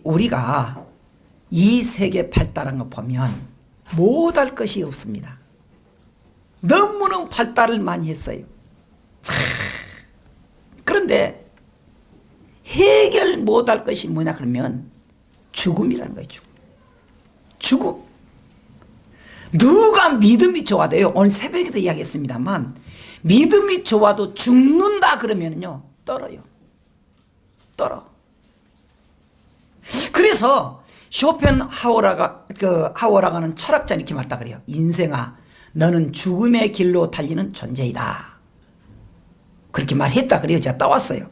우리가 이 세계 발달한 거 보면 못할 것이 없습니다. 너무너무 발달을 많이 했어요. 그런데 해결 못할 것이 뭐냐 그러면 죽음이라는 거예요. 죽음. 누가 믿음이 좋아도요, 오늘 새벽에도 이야기했습니다만, 믿음이 좋아도 죽는다 그러면요 떨어요. 그래서 하워라가는 철학자는 이렇게 말했다 그래요. 인생아, 너는 죽음의 길로 달리는 존재이다. 그렇게 말했다 그래요. 제가 따왔어요.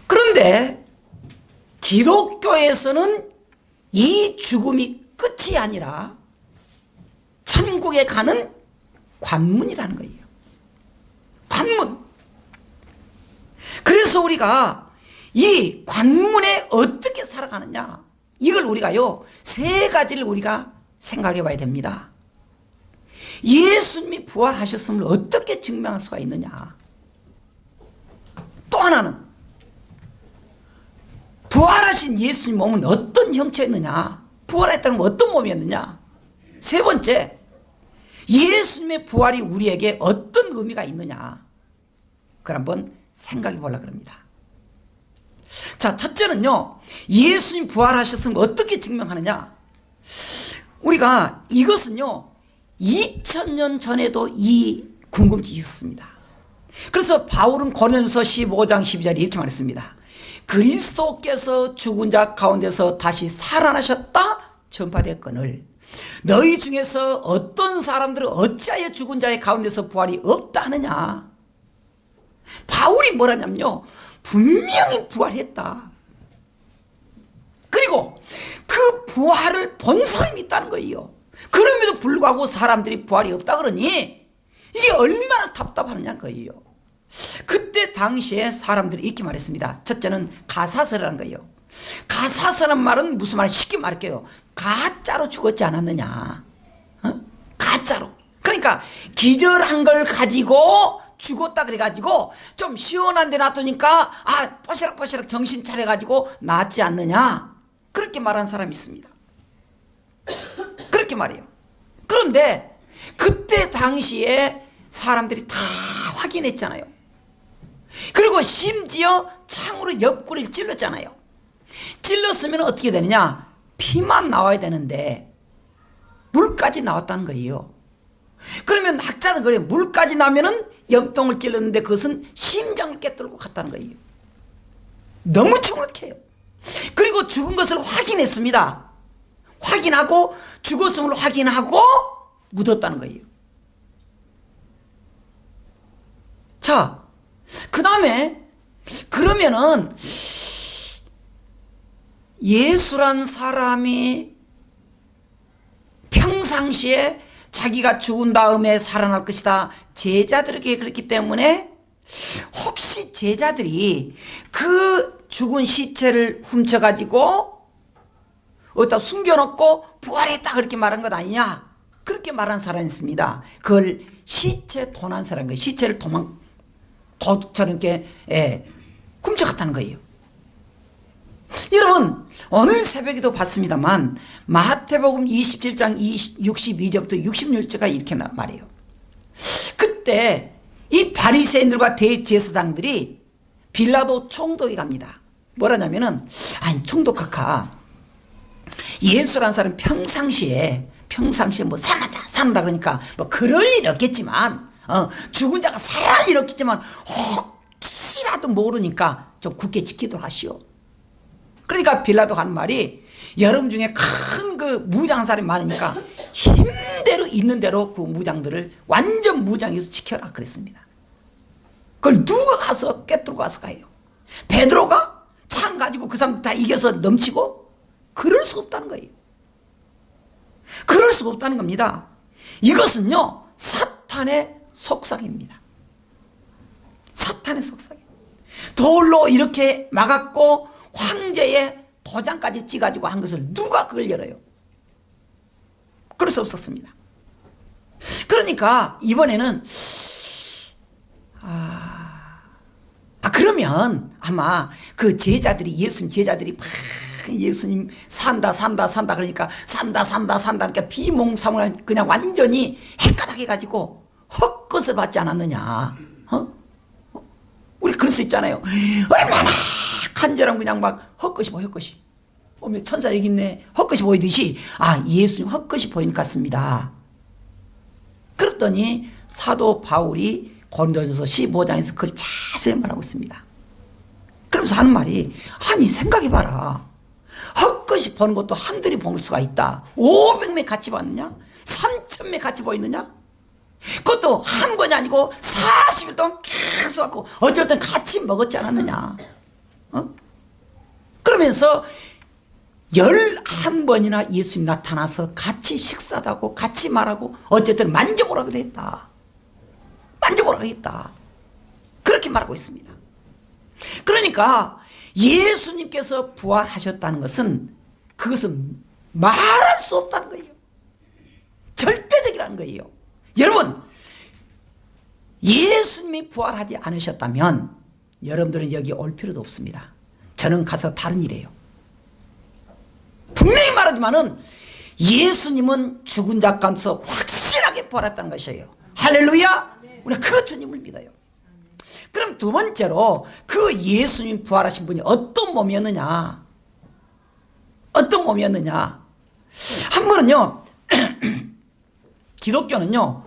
그런데 기독교에서는 이 죽음이 끝이 아니라 천국에 가는 관문이라는 거예요. 관문. 그래서 우리가 이 관문에 어떻게 살아가느냐, 이걸 우리가요 세 가지를 우리가 생각해 봐야 됩니다. 예수님이 부활하셨음을 어떻게 증명할 수가 있느냐. 또 하나는 부활하신 예수님 몸은 어떤 형체였느냐, 부활했다는 건 어떤 몸이었느냐. 세 번째, 예수님의 부활이 우리에게 어떤 의미가 있느냐, 그걸 한번 생각해 보려고 합니다. 자, 첫째는요, 예수님 부활하셨음을 어떻게 증명하느냐. 우리가 이것은요 2000년 전에도 이 궁금증이 있었습니다. 그래서 바울은 고린도서 15장 12절에 이렇게 말했습니다. 그리스도께서 죽은 자 가운데서 다시 살아나셨다 전파되거늘 너희 중에서 어떤 사람들은 어찌하여 죽은 자의 가운데서 부활이 없다 하느냐. 바울이 뭐라냐면요, 분명히 부활했다. 그리고 그 부활을 본 사람이 있다는 거예요. 그럼에도 불구하고 사람들이 부활이 없다 그러니 이게 얼마나 답답하느냐는 거예요. 그때 당시에 사람들이 이렇게 말했습니다. 첫째는 가사서라는 거예요. 가사서란 말은 무슨 말, 쉽게 말할게요, 가짜로 죽었지 않았느냐. 가짜로. 그러니까 기절한 걸 가지고 죽었다 그래가지고 좀 시원한 데 놔두니까 뽀시락뽀시락 정신 차려가지고 낫지 않느냐, 그렇게 말하는 사람이 있습니다. 그렇게 말해요. 그런데 그때 당시에 사람들이 다 확인했잖아요. 그리고 심지어 창으로 옆구리를 찔렀잖아요. 찔렀으면 어떻게 되느냐, 피만 나와야 되는데 물까지 나왔다는 거예요. 그러면 학자는 그래요. 물까지 나면은 염통을 찔렀는데 그것은 심장을 꿰뚫고 갔다는 거예요. 너무 정확해요. 그리고 죽은 것을 확인했습니다. 확인하고 죽었음을 확인하고 묻었다는 거예요. 자, 그 다음에 그러면은 예수란 사람이 평상시에 자기가 죽은 다음에 살아날 것이다 제자들에게 그랬기 때문에 혹시 제자들이 그 죽은 시체를 훔쳐가지고 어디다 숨겨놓고 부활했다 그렇게 말한 것 아니냐, 그렇게 말한 사람이 있습니다. 그걸 시체 도난 사람 거예요. 시체를 도둑처럼 이렇게 훔쳐갔다는 거예요. 여러분, 오늘 새벽에도 봤습니다만 마태복음 27장 62절부터 66절까지 이렇게 말해요. 그때 이 바리새인들과 대제사장들이 빌라도 총독에 갑니다. 뭐라냐면은, 아니 총독각하, 예수라는 사람 평상시에 뭐 산다 그러니까 뭐 그럴 일 없겠지만 죽은 자가 살아날 일 없겠지만 혹시라도 모르니까 좀 굳게 지키도록 하시오. 그러니까 빌라도가 하는 말이, 여러분 중에 큰 그 무장한 사람이 많으니까 힘대로 있는 대로 그 무장들을 완전 무장해서 지켜라 그랬습니다. 그걸 누가 가서 꿰뚫고 가서 가요? 베드로가 창 가지고 그 사람 다 이겨서 넘치고? 그럴 수가 없다는 거예요. 그럴 수가 없다는 겁니다. 이것은요 사탄의 속삭입니다. 사탄의 속삭임. 돌로 이렇게 막았고 황제의 도장까지 찍어가지고 한 것을 누가 그걸 열어요? 그럴 수 없었습니다. 그러니까 이번에는 그러면 아마 그 제자들이 예수님 제자들이 막 예수님 산다 그러니까 산다 그러니까 비몽사몽 그냥 완전히 헷가닥해 가지고 헛것을 받지 않았느냐. 우리 그럴 수 있잖아요. 얼마나 간절하면 그냥 막 헛것이 어머 천사 여기 있네 헛것이 보이듯이 예수님 헛것이 보이는 것 같습니다. 그랬더니 사도 바울이 고린도전서 15장에서 그걸 자세히 말하고 있습니다. 그러면서 하는 말이 아니 생각해봐라. 헛것이 보는 것도 한둘이 볼 수가 있다. 500명 같이 봤느냐? 3,000명 같이 보이느냐? 그것도 한 번이 아니고 40일 동안 계속 갖고 어쨌든 같이 먹었지 않았느냐? 그러면서 11번이나 예수님 나타나서 같이 식사도 하고 같이 말하고 어쨌든 만족을 하게 됐다. 만족을 하겠다. 그렇게 말하고 있습니다. 그러니까 예수님께서 부활하셨다는 것은 그것은 말할 수 없다는 거예요. 절대적이라는 거예요. 여러분 예수님이 부활하지 않으셨다면 여러분들은 여기 올 필요도 없습니다. 저는 가서 다른 일 해요. 분명히 말하지만은 예수님은 죽은 자 가운데서 확실하게 부활했다는 것이에요. 할렐루야. 우리가 그 주님을 믿어요. 그럼 두 번째로 그 예수님 부활하신 분이 어떤 몸이었느냐? 어떤 몸이었느냐? 한 번은요 기독교는요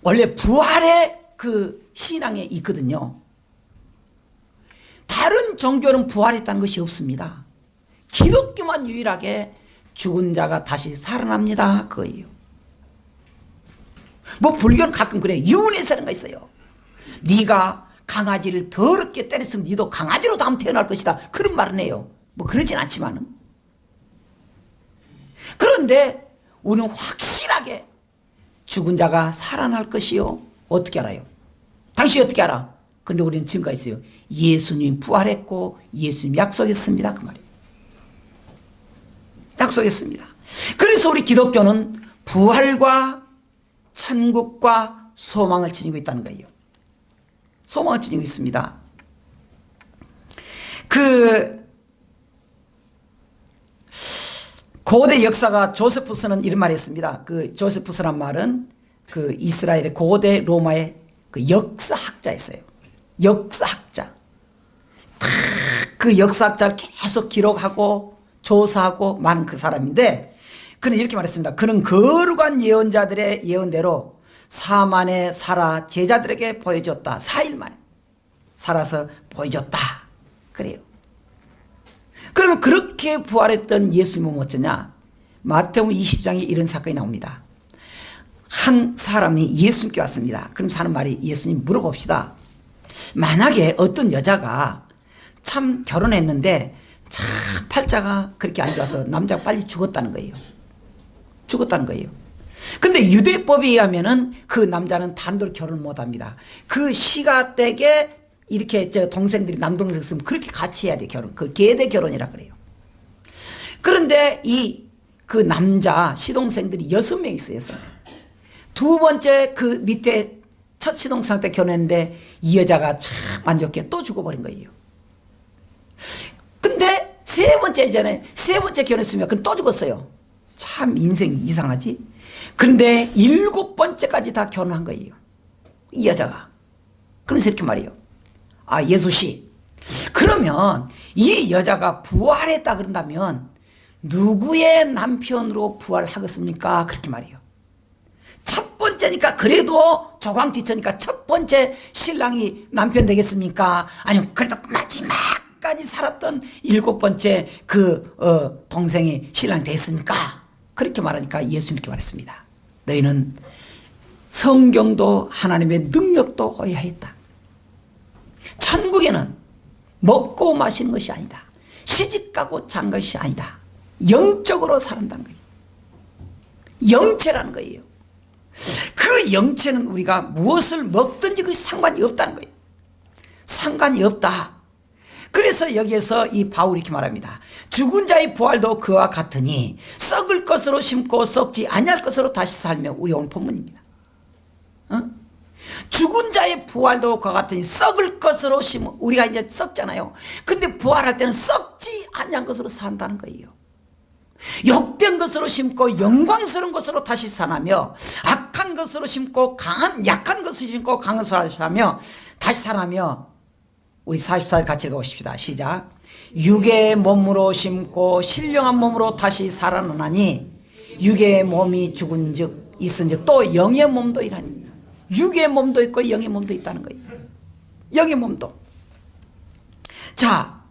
원래 부활의 그 신앙에 있거든요. 다른 종교는 부활했다는 것이 없습니다. 기독교만 유일하게 죽은 자가 다시 살아납니다. 그거예요. 뭐 불교는 가끔 그래. 유언의 사례가 있어요. 네가 강아지를 더럽게 때렸으면 네도 강아지로 다음 태어날 것이다. 그런 말은 해요. 뭐 그러진 않지만은. 그런데 우리는 확실하게 죽은 자가 살아날 것이요. 어떻게 알아요? 당신이 어떻게 알아? 근데 우리는 증거가 있어요. 예수님 부활했고 예수님 약속했습니다. 그 말이에요. 약속했습니다. 그래서 우리 기독교는 부활과 천국과 소망을 지니고 있다는 거예요. 소망을 지니고 있습니다. 고대 역사가 조세푸스는 이런 말을 했습니다. 그 조세푸스란 말은 그 이스라엘의 고대 로마의 그 역사학자였어요. 역사학자. 그 역사학자를 계속 기록하고 조사하고 많은 그 사람인데 그는 이렇게 말했습니다. 그는 거룩한 예언자들의 예언대로 사만에 살아 제자들에게 보여줬다. 4일 만에 살아서 보여줬다. 그래요. 그러면 그렇게 부활했던 예수님은 어쩌냐? 마태복음 20장에 이런 사건이 나옵니다. 한 사람이 예수님께 왔습니다. 그러면서 하는 말이 예수님 물어봅시다. 만약에 어떤 여자가 참 결혼했는데 참 팔자가 그렇게 안 좋아서 남자가 빨리 죽었다는 거예요. 죽었다는 거예요. 근데 유대법에 의하면은 그 남자는 단도로 결혼을 못 합니다. 그 시가댁에 이렇게 저 동생들이 남동생 있으면 그렇게 같이 해야 돼 결혼. 그 계대 결혼이라 그래요. 그런데 그 남자 시동생들이 6명 있어요. 두 번째 그 밑에 첫 시동생한테 결혼했는데 이 여자가 참 안 좋게 또 죽어버린 거예요. 근데 세 번째 결혼했으면 그럼 또 죽었어요. 참 인생이 이상하지. 그런데 7번째까지 다 결혼한 거예요. 이 여자가. 그러면서 이렇게 말해요. 예수씨, 그러면 이 여자가 부활했다 그런다면 누구의 남편으로 부활하겠습니까? 그렇게 말해요. 첫 번째니까 그래도 조광지처니까 첫 번째 신랑이 남편 되겠습니까? 아니면 그래도 마지막까지 살았던 7번째 동생이 신랑 됐습니까? 그렇게 말하니까 예수님 이렇게 말했습니다. 너희는 성경도 하나님의 능력도 오해했다. 천국에는 먹고 마시는 것이 아니다. 시집가고 잔 것이 아니다. 영적으로 살아간다는 거예요. 영체라는 거예요. 그 영체는 우리가 무엇을 먹든지 그 상관이 없다는 거예요. 상관이 없다. 그래서 여기에서 이 바울이 이렇게 말합니다. 죽은 자의 부활도 그와 같으니 썩을 것으로 심고 썩지 아니할 것으로 다시 살며. 우리 오늘 본문입니다. 죽은 자의 부활도 그와 같으니 썩을 것으로 심어. 우리가 이제 썩잖아요. 근데 부활할 때는 썩지 아니한 것으로 산다는 거예요. 욕된 것으로 심고 영광스러운 것으로 다시 살아며, 악한 것으로 심고 약한 것으로 심고 강한 것으로 살아며 다시 살아며. 우리 44절 같이 읽어보십시다. 시작. 육의 몸으로 심고 신령한 몸으로 다시 살아나니 육의 몸이 죽은 즉 있은즉 또 영의 몸도 이라니. 육의 몸도 있고 영의 몸도 있다는 거예요. 영의 몸도. 자,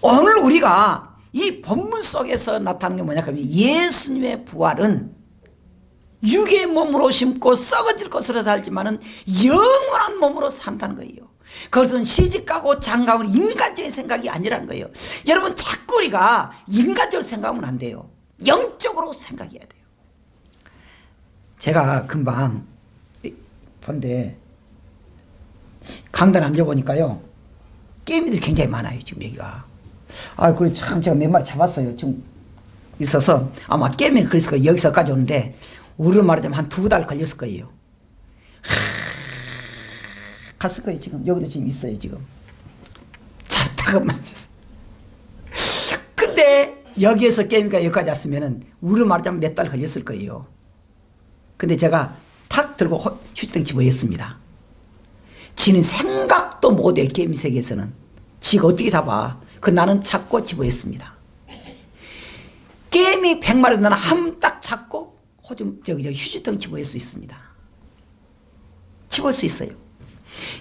오늘 우리가 이 본문 속에서 나타나는 게 뭐냐 그러면 예수님의 부활은 육의 몸으로 심고 썩어질 것으로 살지만은 영원한 몸으로 산다는 거예요. 그것은 시집가고 장가고 인간적인 생각이 아니라는 거예요. 여러분 자꾸 우리가 인간적으로 생각하면 안 돼요. 영적으로 생각해야 돼요. 제가 금방 본데 강단 앉아보니까요 게임들이 굉장히 많아요. 지금 여기가. 그래 참 제가 몇 마리 잡았어요. 지금 있어서 아마 게임을 그랬을 거예요. 여기서까지 오는데 우리로 말하자면 한 2달 걸렸을 거예요. 갔을 거예요. 지금 여기도 지금 있어요. 지금 잡다가 만졌어. 근데 여기에서 게임가 여기까지 왔으면은 우리로 말하자면 몇 달 걸렸을 거예요. 근데 제가 탁 들고 휴지통 집어였습니다. 지는 생각도 못해. 게임 세계에서는 지가 어떻게 잡아. 나는 잡고 집어였습니다. 게임이 100마리 나는 한 딱 잡고 휴지통 집어올 수 있습니다. 집어올 수 있어요.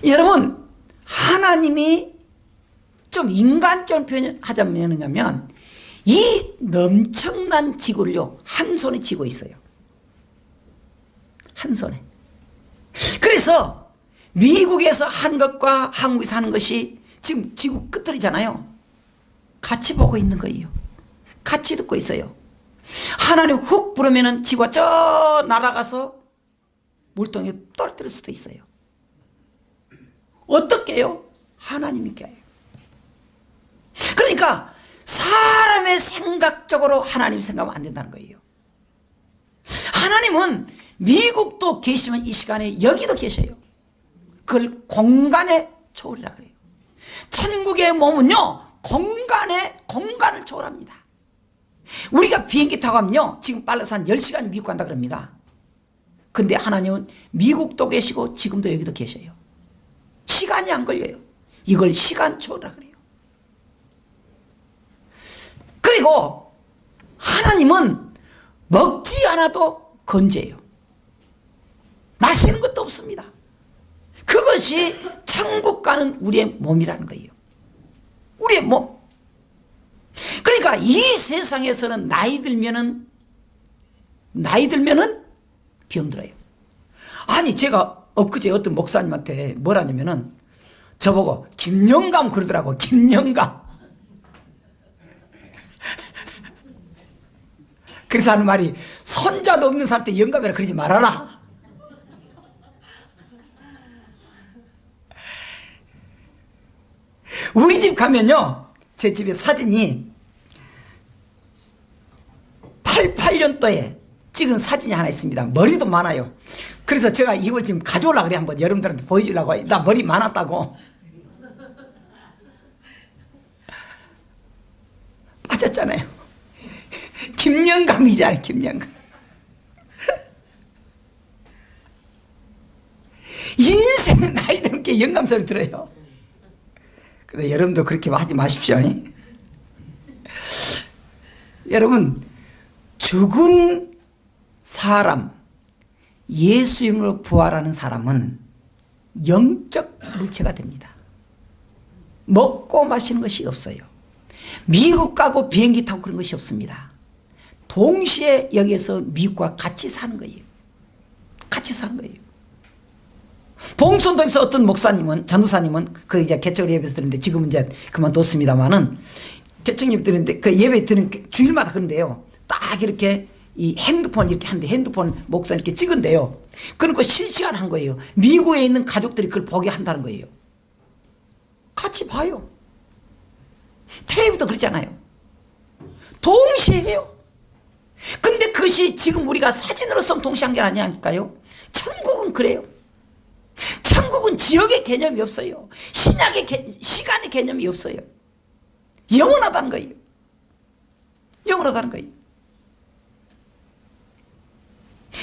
여러분 하나님이 좀 인간적인 표현을 하자면 이 넘청난 지구를요 한 손에 쥐고 있어요. 한 손에. 그래서 미국에서 한 것과 한국에서 하는 것이 지금 지구 끝들이잖아요. 같이 보고 있는 거예요. 같이 듣고 있어요. 하나님 훅 부르면은 지구가 저 날아가서 물통에 떨어뜨릴 수도 있어요. 어떻게 해요? 하나님이 껴요. 그러니까 사람의 생각적으로 하나님 생각하면 안 된다는 거예요. 하나님은 미국도 계시면 이 시간에 여기도 계셔요. 그걸 공간의 초월이라 그래요. 천국의 몸은요 공간을 초월합니다. 우리가 비행기 타고 가면요 지금 빨라서 한 10시간 미국 간다 그럽니다. 근데 하나님은 미국도 계시고 지금도 여기도 계셔요. 시간이 안 걸려요. 이걸 시간 초월이라 그래요. 그리고 하나님은 먹지 않아도 건재해요. 마시는 것도 없습니다. 그것이 천국 가는 우리의 몸이라는 거예요. 우리의 몸. 그러니까 이 세상에서는 나이 들면은 병들어요. 아니 제가 엊그제 어떤 목사님한테 뭐라냐면은 저보고 김영감 그러더라고. 김영감. 그래서 하는 말이 손자도 없는 사람한테 영감이라 그러지 말아라. 우리 집 가면요 제 집에 사진이 88년도에 찍은 사진이 하나 있습니다. 머리도 많아요. 그래서 제가 이걸 지금 가져오려고 그래. 한번 여러분들한테 보여주려고. 나 머리 많았다고. 빠졌잖아요. 김영감이잖아요. 김영감. 인생 나이 들게 영감 소리 들어요. 그래서 여러분도 그렇게 하지 마십시오. 여러분 죽은 사람 예수 이름으로 부활하는 사람은 영적 물체가 됩니다. 먹고 마시는 것이 없어요. 미국 가고 비행기 타고 그런 것이 없습니다. 동시에 여기에서 미국과 같이 사는 거예요. 같이 사는 거예요. 봉선동에서 어떤 목사님은 전도사님은 그 이제 개척 예배에서 드는데 지금은 이제 그만뒀습니다만은 개척 예배 드는데 그 예배 드는 주일마다 그런데요. 딱 이렇게 이 핸드폰 이렇게 하는데 핸드폰 목사 이렇게 찍은데요. 그러니까 실시간 한 거예요. 미국에 있는 가족들이 그걸 보게 한다는 거예요. 같이 봐요. 텔레비도 그렇잖아요. 동시에 해요. 근데 그것이 지금 우리가 사진으로서 동시한 게 아니니까요. 천국은 그래요. 천국은 지역의 개념이 없어요. 시간의 개념이 없어요. 영원하다는 거예요. 영원하다는 거예요.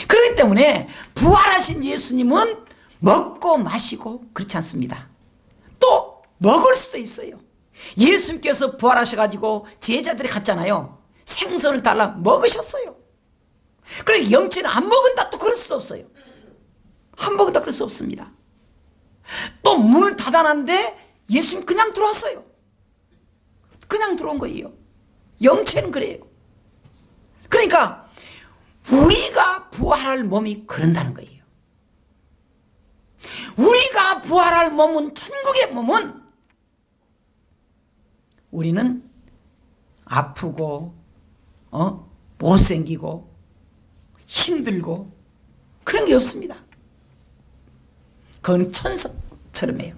그렇기 때문에 부활하신 예수님은 먹고 마시고 그렇지 않습니다. 또 먹을 수도 있어요. 예수님께서 부활하셔가지고 제자들이 갔잖아요. 생선을 달라 먹으셨어요. 그러니까 영체는 안 먹은다 또 그럴 수도 없어요. 안 먹은다 그럴 수 없습니다. 또 문을 닫아놨는데 예수님 그냥 들어왔어요. 그냥 들어온 거예요. 영체는 그래요. 그러니까 우리가 부활할 몸이 그런다는 거예요. 우리가 부활할 몸은, 천국의 몸은 우리는 아프고 못생기고 힘들고 그런 게 없습니다. 그건 천사처럼 해요.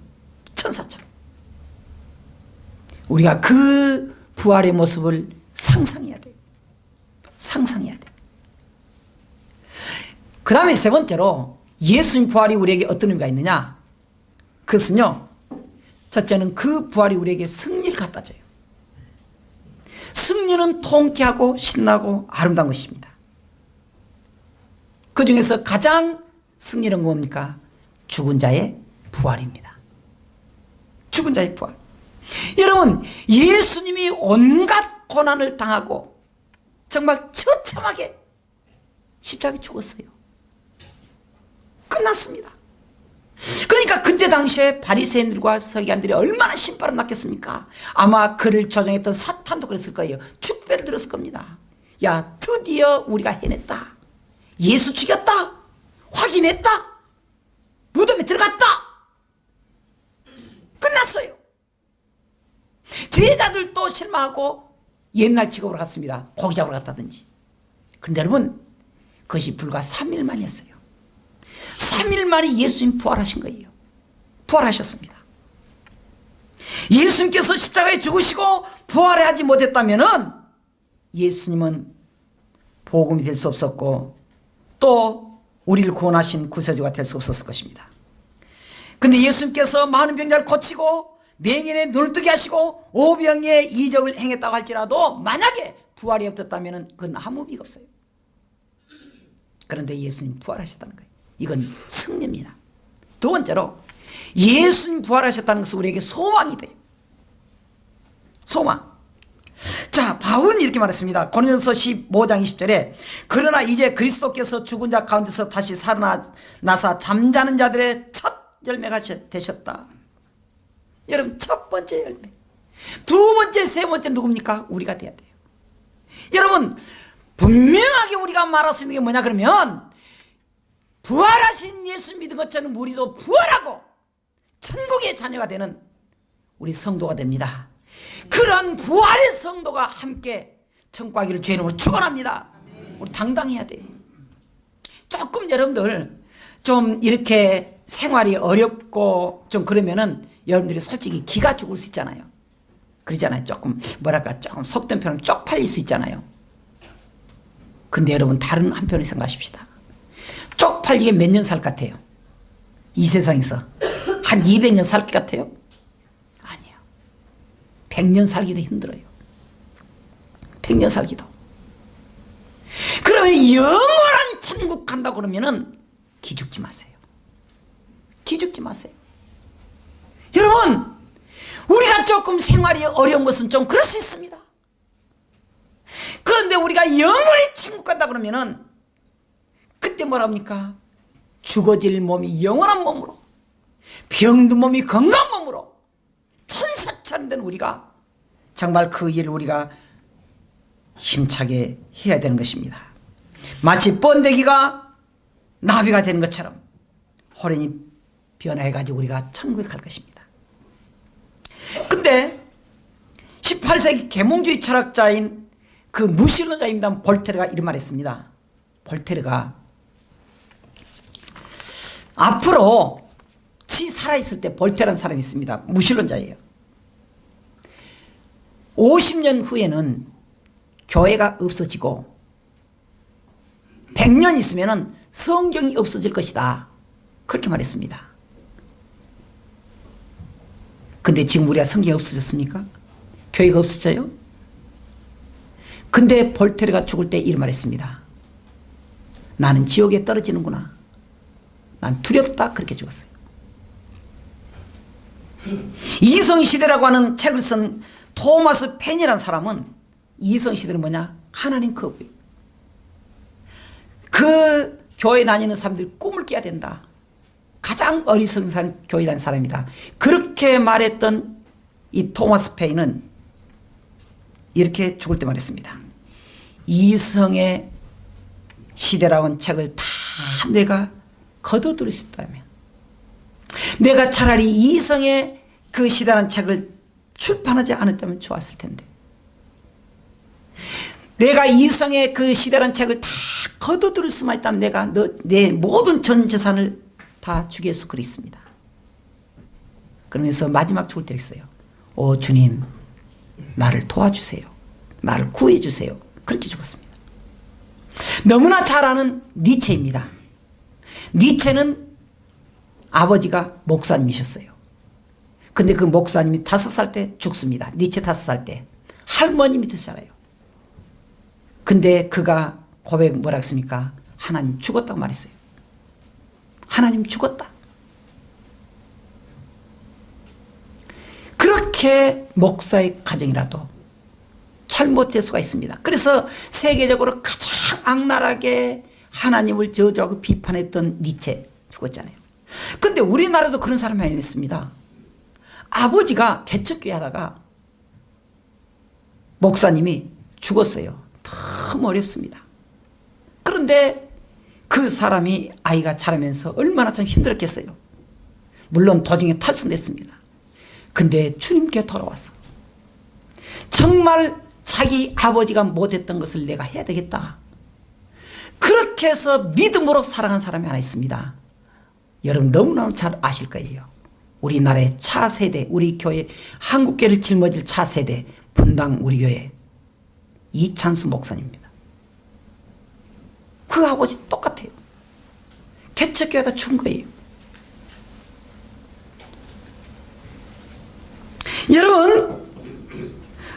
천사처럼. 우리가 그 부활의 모습을 상상해야 돼요. 상상해야 돼요. 그 다음에 세 번째로 예수님 부활이 우리에게 어떤 의미가 있느냐? 그것은요, 첫째는 그 부활이 우리에게 승리를 갖다 줘요. 승리는 통쾌하고 신나고 아름다운 것입니다. 그 중에서 가장 승리는 뭡니까? 죽은 자의 부활입니다. 죽은 자의 부활. 여러분, 예수님이 온갖 고난을 당하고 정말 처참하게 십자가에 죽었어요. 끝났습니다. 그러니까 그때 당시에 바리새인들과 서기관들이 얼마나 신바람 났겠습니까? 아마 그를 조종했던 사탄도 그랬을 거예요. 축배를 들었을 겁니다. 야, 드디어 우리가 해냈다. 예수 죽였다. 확인했다. 무덤에 들어갔다. 끝났어요. 제자들도 실망하고 옛날 직업으로 갔습니다. 고기 잡으러 갔다든지. 그런데 여러분, 그것이 불과 3일 만이었어요. 3일 만에 예수님 부활하신 거예요. 부활하셨습니다. 예수님께서 십자가에 죽으시고 부활하지 못했다면 예수님은 복음이 될 수 없었고 또 우리를 구원하신 구세주가 될 수 없었을 것입니다. 그런데 예수님께서 많은 병자를 고치고 맹인의 눈을 뜨게 하시고 오병이의 이적을 행했다고 할지라도 만약에 부활이 없었다면 그건 아무 의미가 없어요. 그런데 예수님 부활하셨다는 거예요. 이건 승리입니다. 두 번째로 예수님 부활하셨다는 것은 우리에게 소망이 돼요. 소망. 자, 바울은 이렇게 말했습니다. 고린도서 15장 20절에 그러나 이제 그리스도께서 죽은 자 가운데서 다시 살아나사 잠자는 자들의 첫 열매가 되셨다. 여러분, 첫 번째 열매. 두 번째, 세 번째 누굽니까? 우리가 돼야 돼요. 여러분, 분명하게 우리가 말할 수 있는 게 뭐냐 그러면 부활하신 예수 믿은 것처럼 우리도 부활하고 천국의 자녀가 되는 우리 성도가 됩니다. 그런 부활의 성도가 함께 천국 가기를 주의 이름으로 축원합니다. 우리 당당해야 돼요. 조금 여러분들 좀 이렇게 생활이 어렵고 좀 그러면은 여러분들이 솔직히 기가 죽을 수 있잖아요. 그러잖아요. 조금 뭐랄까 조금 속된 표현은 쪽팔릴 수 있잖아요. 근데 여러분 다른 한편을 생각하십시다. 쪽팔리게 몇 년 살 것 같아요? 이 세상에서 한 200년 살 것 같아요? 아니에요. 100년 살기도 힘들어요. 100년 살기도. 그러면 영원한 천국 간다고 그러면은 기죽지 마세요. 기죽지 마세요. 여러분, 우리가 조금 생활이 어려운 것은 좀 그럴 수 있습니다. 그런데 우리가 영원히 천국 간다 그러면은 그때 뭐랍니까? 죽어질 몸이 영원한 몸으로, 병든 몸이 건강한 몸으로 천사처럼 된 우리가 정말 그 일을 우리가 힘차게 해야 되는 것입니다. 마치 번데기가 나비가 되는 것처럼 호련히 변화해가지고 우리가 천국에 갈 것입니다. 근데 18세기 계몽주의 철학자인 그 무신론자입니다. 볼테르가 이런 말 했습니다. 볼테르가 앞으로 살아있을 때 볼테르라는 사람이 있습니다. 무신론자예요. 50년 후에는 교회가 없어지고 100년 있으면 성경이 없어질 것이다. 그렇게 말했습니다. 근데 지금 우리가 성경이 없어졌습니까? 교회가 없어져요? 근데 볼테르가 죽을 때 이런 말했습니다. 나는 지옥에 떨어지는구나. 난 두렵다. 그렇게 죽었어요. 이성시대라고 하는 책을 쓴 토마스 펜이라는 사람은 이성시대는 뭐냐? 하나님 거부예요. 그 교회 다니는 사람들이 꿈을 깨야 된다. 가장 어리석은 교회 다니는 사람이다. 그렇게 말했던 이 토마스 펜은 이렇게 죽을 때 말했습니다. 이성의 시대라고 하는 책을 다 내가 거둬들일 수 있다면 내가 차라리 이성의 그 시대라는 책을 출판하지 않았다면 좋았을 텐데 내가 이성의 그 시대라는 책을 다 거둬들일 수만 있다면 내가 내 모든 전 재산을 다 주게 해서 그랬습니다. 그러면서 마지막 죽을 때 했어요. 오 주님 나를 도와주세요. 나를 구해주세요. 그렇게 죽었습니다. 너무나 잘 아는 니체입니다. 니체는 아버지가 목사님이셨어요. 근데 그 목사님이 5살 때 죽습니다. 니체 5살 때. 할머니 밑에서 자라요. 근데 그가 고백 뭐라 했습니까? 하나님 죽었다고 말했어요. 하나님 죽었다. 그렇게 목사의 가정이라도 잘못될 수가 있습니다. 그래서 세계적으로 가장 악랄하게 하나님을 저주하고 비판했던 니체 죽었잖아요. 근데 우리나라도 그런 사람이 아니었습니다. 아버지가 개척교회 하다가 목사님이 죽었어요. 너무 어렵습니다. 그런데 그 사람이 아이가 자라면서 얼마나 참 힘들었겠어요. 물론 도중에 탈선됐습니다. 근데 주님께 돌아왔어. 정말 자기 아버지가 못했던 것을 내가 해야 되겠다. 그렇게 해서 믿음으로 살아간 사람이 하나 있습니다. 여러분 너무나 잘 아실 거예요. 우리나라의 차세대, 우리 교회 한국교회를 짊어질 차세대 분당 우리 교회 이찬수 목사님입니다. 그 아버지 똑같아요. 개척교회가 죽은 거예요. 여러분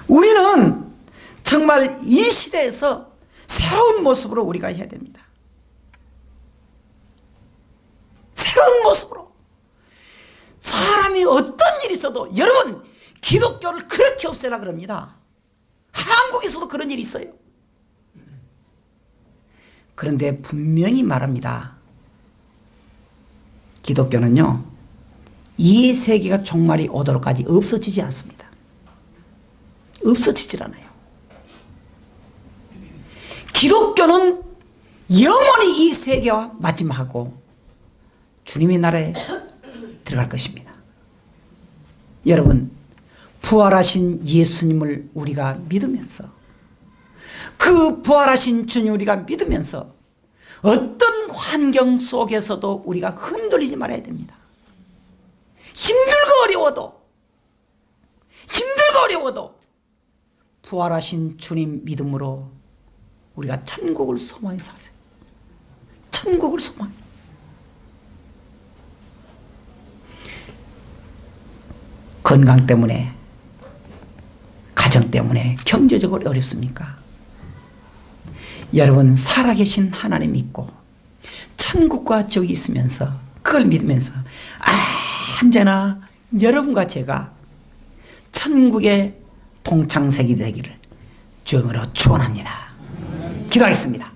우리는 정말 이 시대에서 새로운 모습으로 우리가 해야 됩니다. 새로운 모습으로. 사람이 어떤 일이 있어도 여러분 기독교를 그렇게 없애라 그럽니다. 한국에서도 그런 일이 있어요. 그런데 분명히 말합니다. 기독교는요 이 세계가 종말이 오도록까지 없어지지 않습니다. 없어지질 않아요. 기독교는 영원히 이 세계와 마지막하고 주님의 나라에 들어갈 것입니다. 여러분 부활하신 예수님을 우리가 믿으면서 그 부활하신 주님 우리가 믿으면서 어떤 환경 속에서도 우리가 흔들리지 말아야 됩니다. 힘들고 어려워도 부활하신 주님 믿음으로 우리가 천국을 소망해 사세요. 천국을 소망해. 건강 때문에 가정 때문에 경제적으로 어렵습니까? 여러분 살아계신 하나님 믿고 천국과 지옥이 있으면서 그걸 믿으면서 언제나 여러분과 제가 천국의 동창색이 되기를 주님으로 축원합니다. 기도하겠습니다.